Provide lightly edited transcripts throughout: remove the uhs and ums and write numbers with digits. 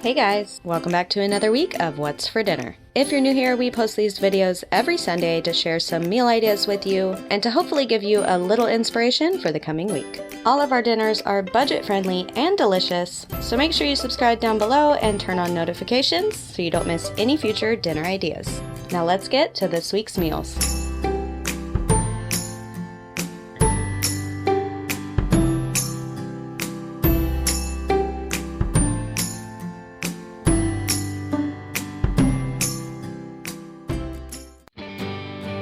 Hey guys, welcome back to another week of What's for Dinner. If you're new here, we post these videos every Sunday to share some meal ideas with you and to hopefully give you a little inspiration for the coming week. All of our dinners are budget friendly and delicious, so make sure you subscribe down below and turn on notifications so you don't miss any future dinner ideas. Now let's get to this week's meals.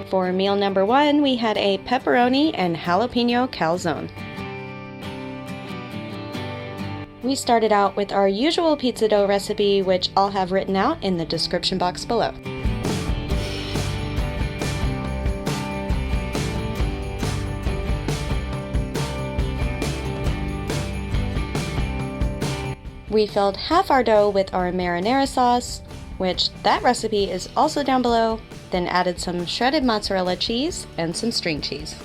For meal number one, we had a pepperoni and jalapeno calzone. We started out with our usual pizza dough recipe, which I'll have written out in the description box below. We filled half our dough with our marinara sauce, which that recipe is also down below, then added some shredded mozzarella cheese and some string cheese.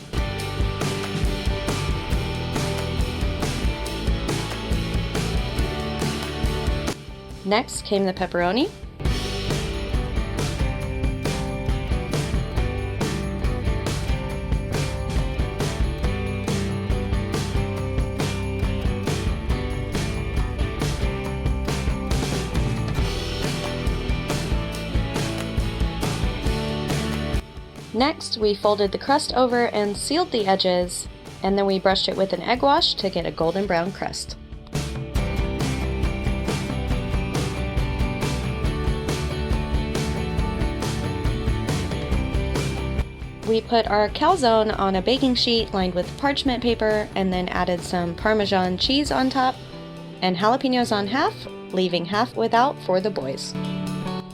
Next came the pepperoni. Next, we folded the crust over and sealed the edges, and then we brushed it with an egg wash to get a golden brown crust. We put our calzone on a baking sheet lined with parchment paper and then added some Parmesan cheese on top and jalapenos on half, leaving half without for the boys.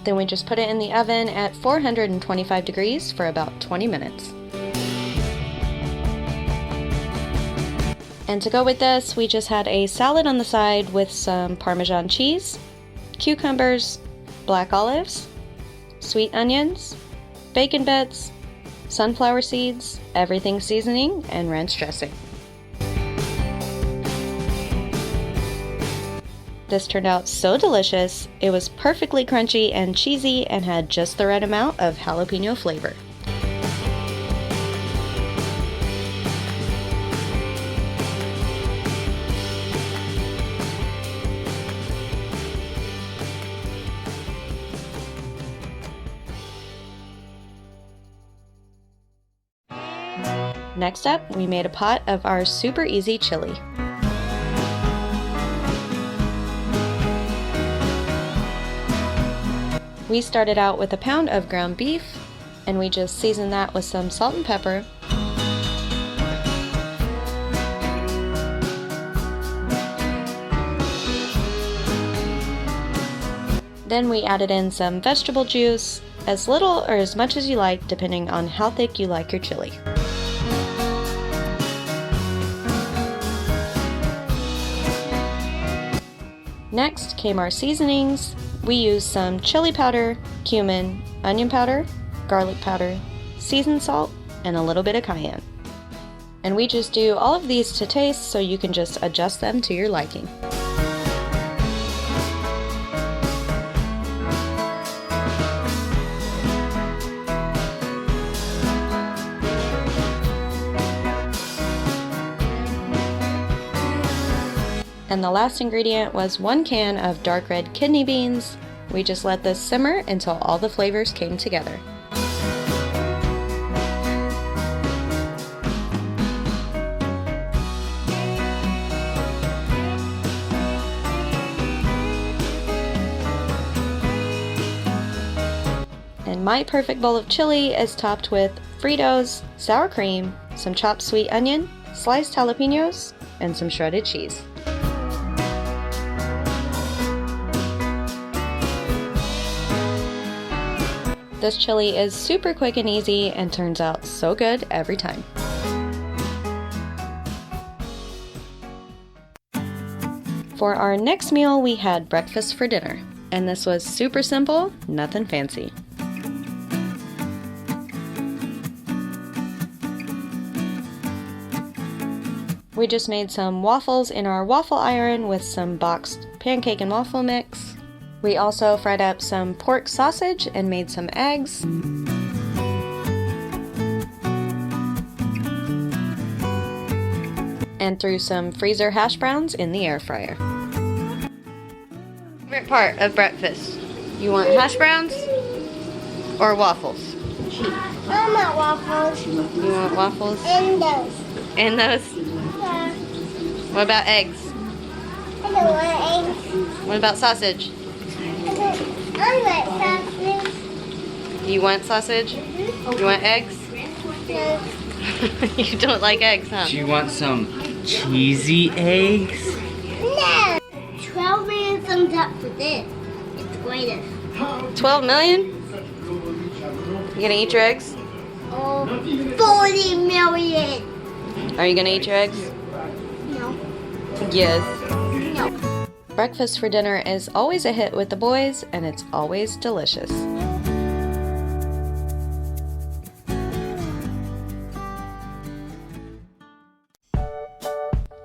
Then we just put it in the oven at 425 degrees for about 20 minutes. And to go with this, we just had a salad on the side with some Parmesan cheese, cucumbers, black olives, sweet onions, bacon bits, sunflower seeds, everything seasoning, and ranch dressing. This turned out so delicious. It was perfectly crunchy and cheesy and had just the right amount of jalapeno flavor. Next up, we made a pot of our super easy chili. We started out with a pound of ground beef, and we just seasoned that with some salt and pepper. Then we added in some vegetable juice, as little or as much as you like, depending on how thick you like your chili. Next came our seasonings. We used some chili powder, cumin, onion powder, garlic powder, seasoned salt, and a little bit of cayenne. And we just do all of these to taste so you can just adjust them to your liking. And the last ingredient was 1 can of dark red kidney beans. We just let this simmer until all the flavors came together. And my perfect bowl of chili is topped with Fritos, sour cream, some chopped sweet onion, sliced jalapenos, and some shredded cheese. This chili is super quick and easy and turns out so good every time. For our next meal, we had breakfast for dinner, and this was super simple, nothing fancy. We just made some waffles in our waffle iron with some boxed pancake and waffle mix. We also fried up some pork sausage and made some eggs. And threw some freezer hash browns in the air fryer. Favorite part of breakfast? You want hash browns or waffles? I want waffles. You want waffles? And those. And those? Yeah. What about eggs? I don't want eggs. What about sausage? I want sausage. You want sausage? You want eggs? No. You don't like eggs, huh? Do you want some cheesy eggs? No. 12 million thumbs up for this. It's the greatest. 12 million? You gonna eat your eggs? Oh, 40 million. Are you gonna eat your eggs? No. Yes. No. Breakfast for dinner is always a hit with the boys, and it's always delicious.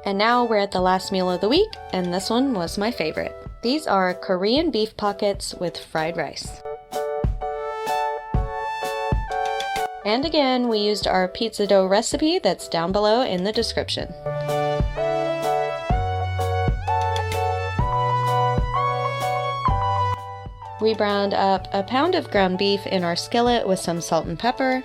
And now we're at the last meal of the week, and this one was my favorite. These are Korean beef pockets with fried rice. And again, we used our pizza dough recipe that's down below in the description. We browned up a pound of ground beef in our skillet with some salt and pepper.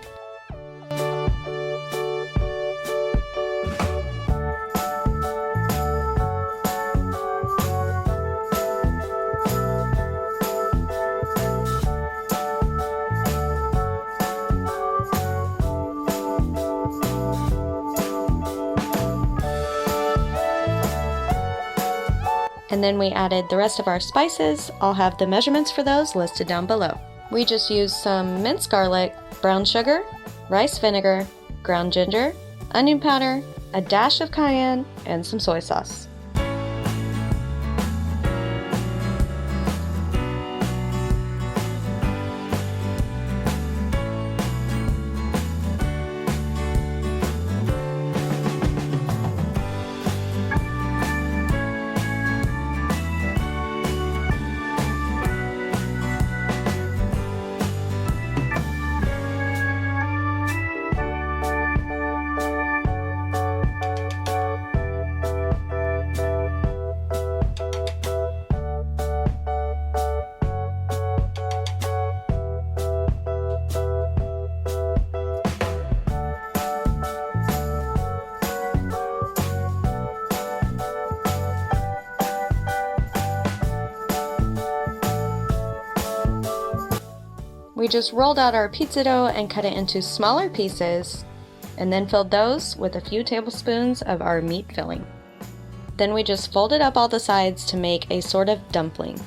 And then we added the rest of our spices. I'll have the measurements for those listed down below. We just used some minced garlic, brown sugar, rice vinegar, ground ginger, onion powder, a dash of cayenne, and some soy sauce. We just rolled out our pizza dough and cut it into smaller pieces, and then filled those with a few tablespoons of our meat filling. Then we just folded up all the sides to make a sort of dumpling.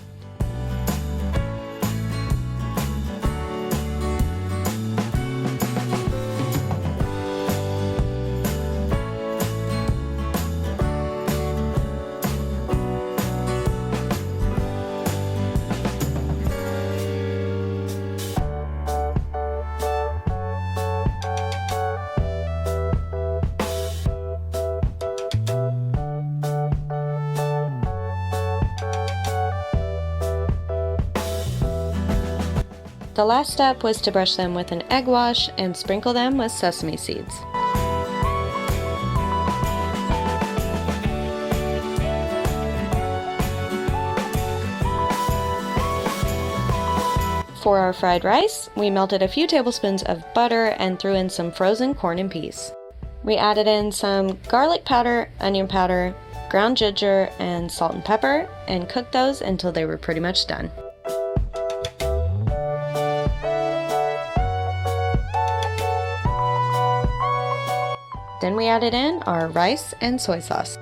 The last step was to brush them with an egg wash and sprinkle them with sesame seeds. For our fried rice, we melted a few tablespoons of butter and threw in some frozen corn and peas. We added in some garlic powder, onion powder, ground ginger, and salt and pepper, and cooked those until they were pretty much done. Then we added in our rice and soy sauce.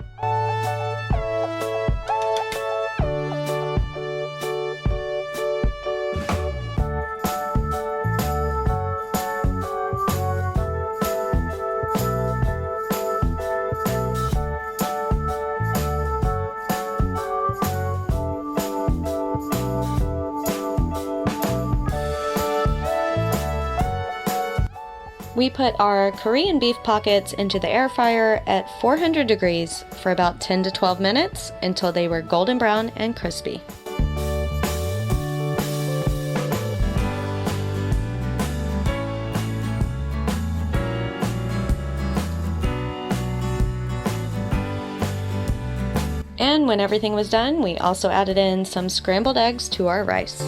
We put our Korean beef pockets into the air fryer at 400 degrees for about 10 to 12 minutes until they were golden brown and crispy. And when everything was done, we also added in some scrambled eggs to our rice.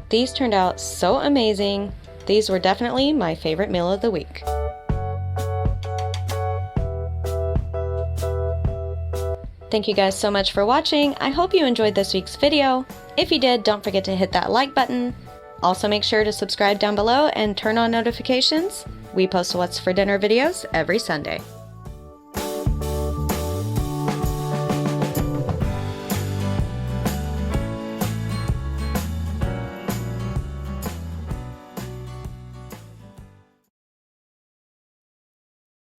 These turned out so amazing. These were definitely my favorite meal of the week. Thank you guys so much for watching. I hope you enjoyed this week's video. If you did, don't forget to hit that like button. Also make sure to subscribe down below and turn on notifications. We post What's for Dinner videos every Sunday.